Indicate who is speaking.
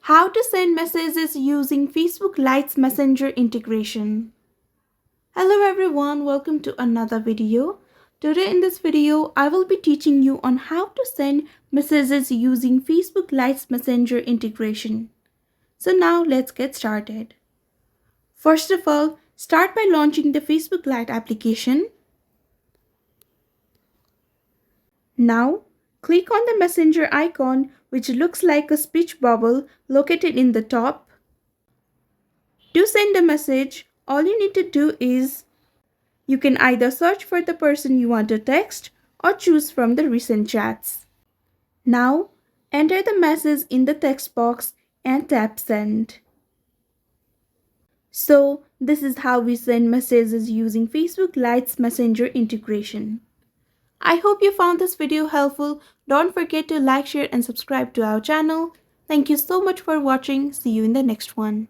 Speaker 1: How to send messages using Facebook Lite's Messenger integration. Hello everyone, welcome to another video. Today in this video, I will be teaching you on how to send messages using Facebook Lite's Messenger integration. So now let's get started. First of all, start by launching the Facebook Lite application. Now, click on the messenger icon which looks like a speech bubble located in the top. To send a message, all you need to do is you can either search for the person you want to text or choose from the recent chats. Now, enter the message in the text box and tap send. So, this is how we send messages using Facebook Lite's Messenger integration. I hope you found this video helpful. Don't forget to like, share and subscribe to our channel. Thank you so much for watching. See you in the next one.